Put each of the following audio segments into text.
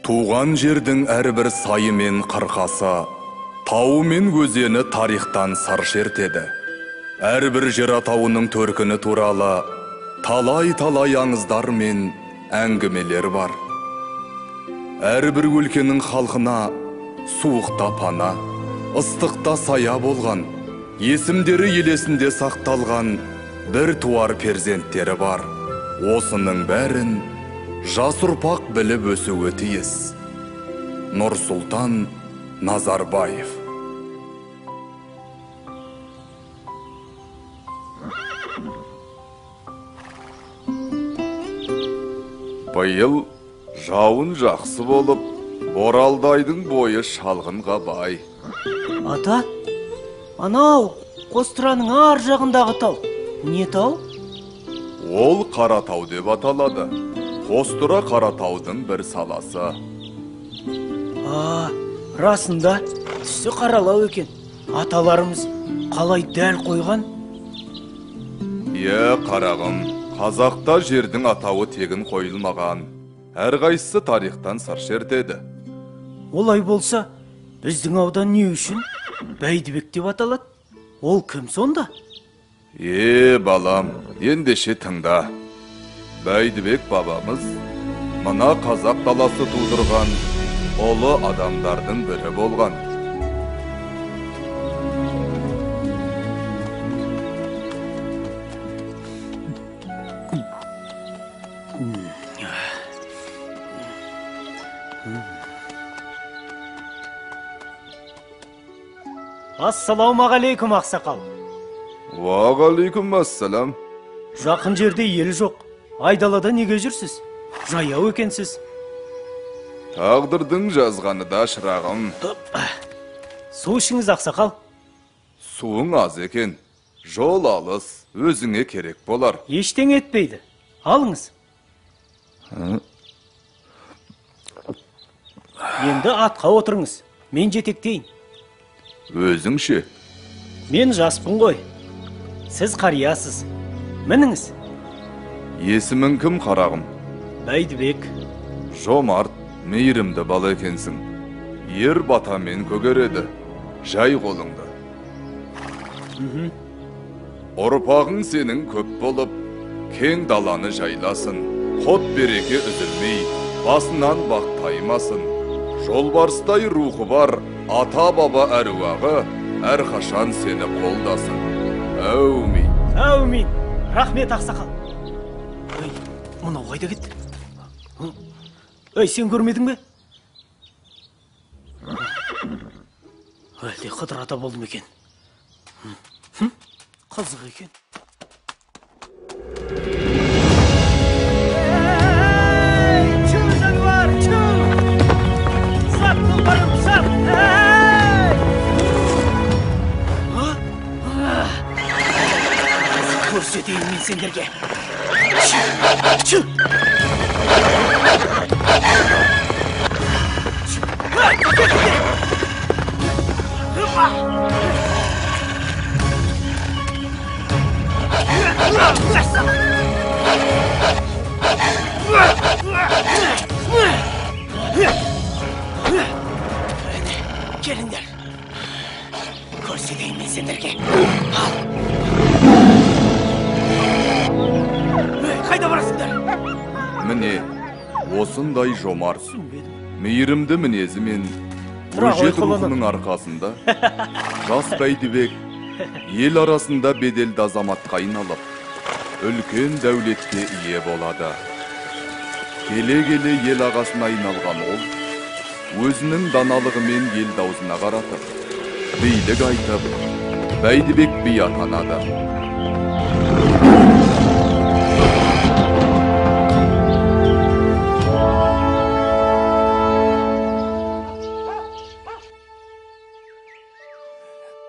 Туған жердің әрбір сайы мен қырқасы, тауы мен өзені тарихтан сыр шертеді. Әрбір жер атауының төркіні туралы талай-талай аңыздар мен әңгімелер бар. Әрбір өлкенің халқына суықта пана, ыстықта сая болған, есімдері елесінде сақталған бір туар перзенттері бар. Осының бәрін жас ұрпақ біліп өсуі тиіс. Нұрсұлтан Назарбаев. Биыл жауын жақсы болып, Боралдайдың бойы шалғынға бай. Ата, анау Қостыраның ар жағындағы тау. Не тау? Ол Қаратау деп аталады. Қостыра Қаратаудың бір саласы. Расында түсі қаралау екен. Аталарымыз қалай дәл қойған? Қарағым, қазақта жердің атауы тегін қойылмаған. Әрқайсысы тарихтан сыр шертеді. Олай болса, біздің аудан не үшін Бәйдібек деп аталады? Ол кім сонда? Балам, ендеше тыңда. Бәйдібек бабамыз мына қазақ даласы тудырған ұлы адамдардың бірі болған. Ассалаумағалейкум, ақсақал. Уағалейкум ассалам. Жақын жерде ел жоқ. Айдалада неге жүрсіз? Жаяу екенсіз. Тағдырдың жазғаны да, шырағым. Су ішіңіз, ақсақал. Суың аз екен. Жол алыс, өзіңе керек болар. Ештеңе етпейді. Алыңыз. Енді атқа отырыңыз. Мен жетектейін. Өзіңше? Мен жаспын ғой. Сіз қариясыз. Мініңіз. Есімің кім, қарағым? Бәйдібек. Жомарт, мейірімді бала екенсің. Ер батамен көгереді. Жай қолыңды. Ұрпағың сенің көп болып, кең даланы жайласын. Қот береке үзілмей, басынан бақ таймасын. Жолбарыстай рухы бар ата-баба әруағы әрқашан сені қолдасын. Әумин. Әумин. Рахмет, ақсақал. Мынау қайда кетті? Сен көрмедің бе? Әлде Қыдыр ата болды ма екен? Қызық екен. Чу, жануар, чу! Сап, тұлпарым, сап! Көрсетейін мен сендерге. Чу! Келіңдер. Көрсетейін мен сендерге. Қайда барасыңдар? Міне, осындай жомарт, мейірімді мінезімен өжет рухының арқасында жас Бәйдібек ел арасында беделді азаматқа айналып, үлкен дәулетке ие болады. Келе-келе ел ағасына айналған ол, өзінің даналығымен ел даузына қаратып, билік айтып, Бәйдібек би атанады.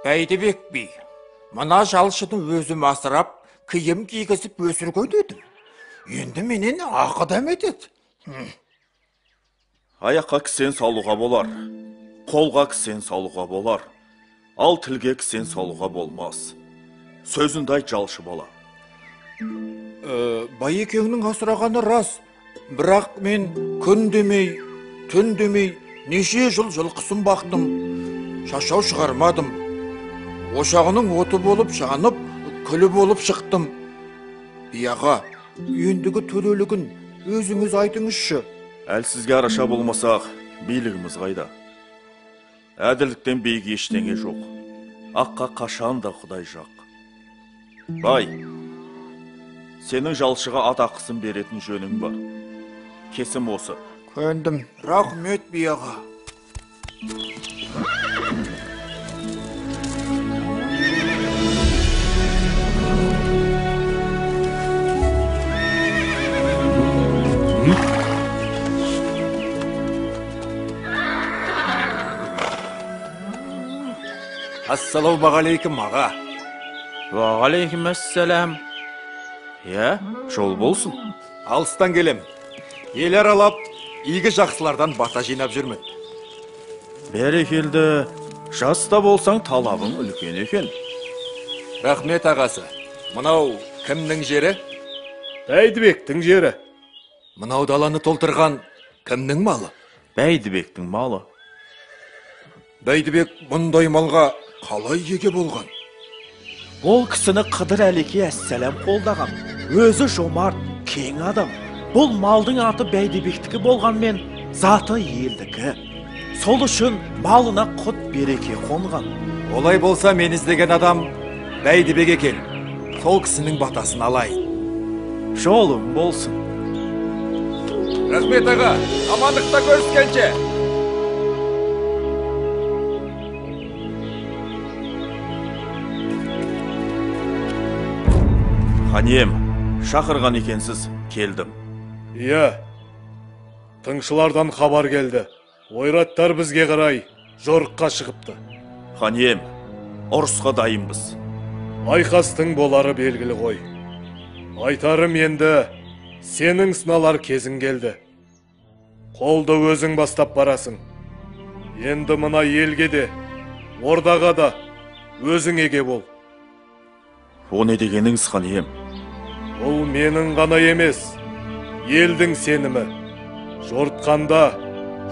Бәйдібек би, мына жалшыны өзім асырап, киім кигізіп өсірген едім. Енді менен ақыдам етеді. Аяққа кісен салуға болар, қолға кісен салуға болар, ал тілге кісен салуға болмас. Сөзінде айт, жалшы бала. Байекеңнің асырағаны рас, бірақ мен күн демей, Түн демей неше жыл жылқысын бақтым, шашау шығармадым. Ошағының оты болып жанып, күлі болып шықтым. Бияға, ендігі төлелігін өзіңіз айтыңызшы. Әлсізге араша болмасақ, билігіміз қайда? Әділдіктен бейге ештеңе жоқ. Аққа қашан да Құдай жақ. Бай, сенің жалшыға атақысын беретін жөнің бар. Кесім осы. Көндім. Рахмет, бияға. Ассалаумағалейкум, аға. Уағалейкум ассалам. Жол болсын. Алыстан келем. Ел аралап, игі жақсылардан бата жинап жүрмін. Бәрекелді, жаста болсаң талабың үлкен екен. Рахмет, ағасы. Мынау кімнің жері? Бәйдібектің жері. Мынау даланы толтырған кімнің малы? Бәйдібектің малы. Бәйдібек мұндай малға қалай еге болған? Ол кісіні Қыдыр Әлеке әссәләм қолдаған. Өзі жомарт, кең адам. Бұл малдың аты Бәйдібектікі болғанмен, заты елдікі. Сол үшін малына құт береке қонған. Олай болса мен іздеген адам Бәйдібек екен. Сол кісінің батасын алайын. Жолың болсын. Рахмет, аға. Амандықта көріскенше. Ханем, шақырған екенсіз, келдім. Иә, тыңшылардан хабар келді. Ойраттар бізге қарай жорыққа шығыпты. Ханем, ұрысқа дайынбыз. Айқастың болары белгілі ғой. Айтарым енді, сенің сыналар кезің келді. Қолды өзің бастап барасың. Енді мына елге де, ордаға да өзің еге бол. О не дегеніңіз, ханем? Бұл менің ғана емес, елдің сенімі. Жортқанда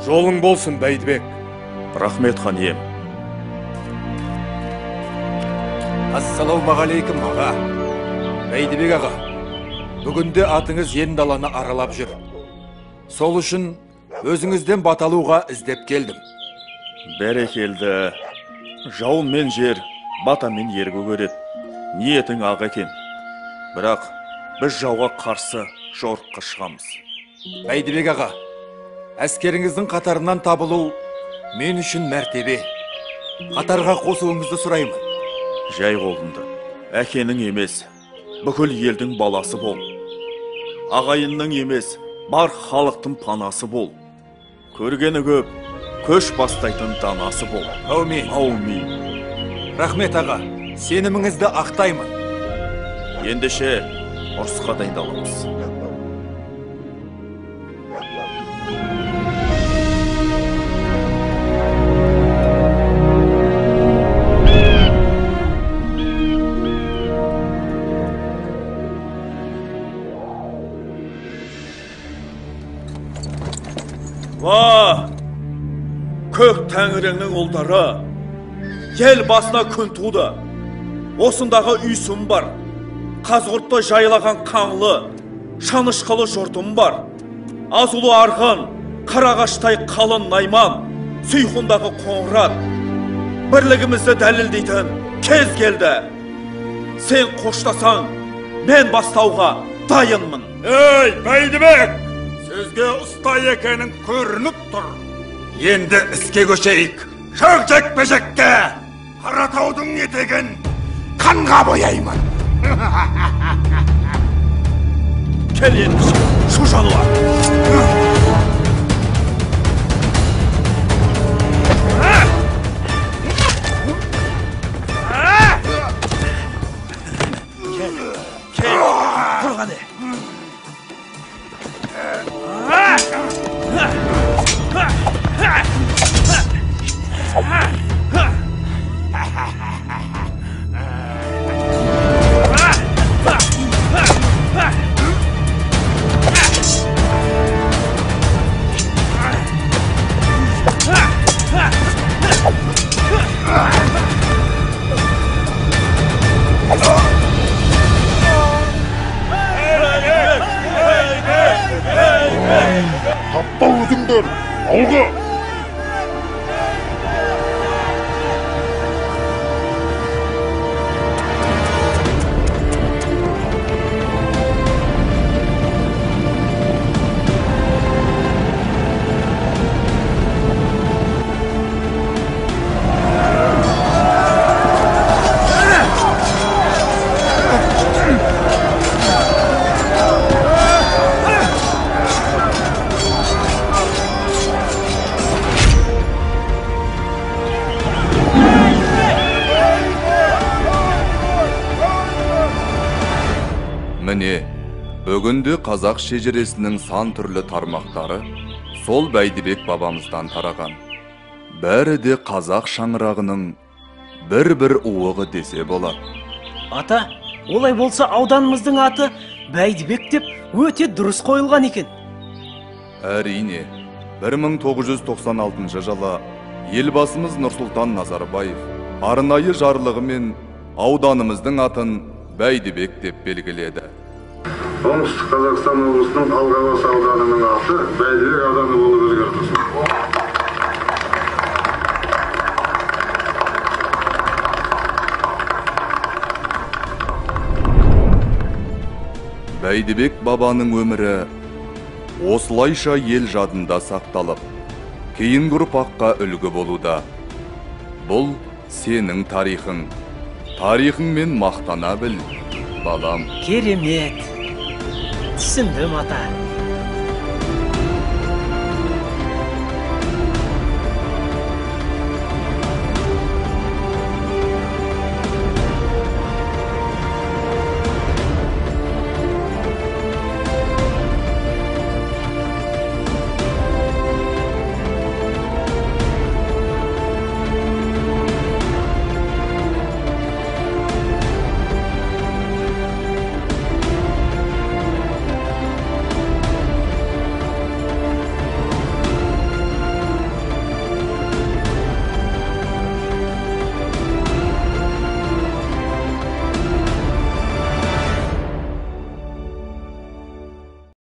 жолың болсын, Бәйдібек. Рахмет, ханем. Ассалаумағалейкум, аға. Бәйдібек аға, бүгінде атыңыз ен даланы аралап жүр. Сол үшін өзіңізден баталуға іздеп келдім. Бәрекелді. Жауын мен жер, бата мен ер көгереді. Ниетің ақ екен. Бірақ біз жауға қарсы жорыққа шығамыз. Бәйдібек аға, әскеріңіздің қатарынан табылу мен үшін мәртебе. Қатарға қосуыңызды сұраймын. Жай қолымды. Әкенің емес, бүкіл елдің баласы бол. Ағайынның емес, бар халықтың панасы бол. Көргені көп, көш бастайтын данасы бол. Аумин. Аумин. Рахмет аға, сеніміңізді ақтаймын. Ендеше ұрысқа дайындаламыз. Ва! Көк тәңіріңнің ұлдары, ел басына күн туды. Осындағы үйсім бар, қазғұртты жайлаған қаңлы, шанышқылы жұртым бар. Азулы арғын, қарағаштай қалын найман, сүйхундағы қоңырат. Бірлігімізді дәлелдейтін кез келді. Сен қоштасаң, мен бастауға дайынмын. Ей, Бәйдібек! Сөзге ұста екенің көрініп тұр. Енді іске көшейік. Шөк жекпе-жекке Қаратаудың етеген қанға бояймын. Кел ендеше, шу жануар. Аттаныңдар, алға! Міне, бүгінде қазақ шежіресінің сан түрлі тармақтары сол Бәйдібек бабамыздан тараған. Бәрі де қазақ шаңырағының бір уығы десе болады. Ата, олай болса ауданымыздың аты Бәйдібек деп өте дұрыс қойылған екен. Әрине, 1996 жылы елбасымыз Нұрсұлтан Назарбаев арнайы жарлығымен ауданымыздың атын Бәйдібек деп белгіледі. Оңтүстік Қазақстан облысының Алғабас ауданының аты Бәйдібек ауданы болып өзгертілсін. Бәйдібек бабаның өмірі осылайша ел жадында сақталып, кейінгі ұрпаққа үлгі болуда. Бұл сенің тарихың. Тарихыңмен мақтана біл, балам. Керемет. Түсіндім, ата.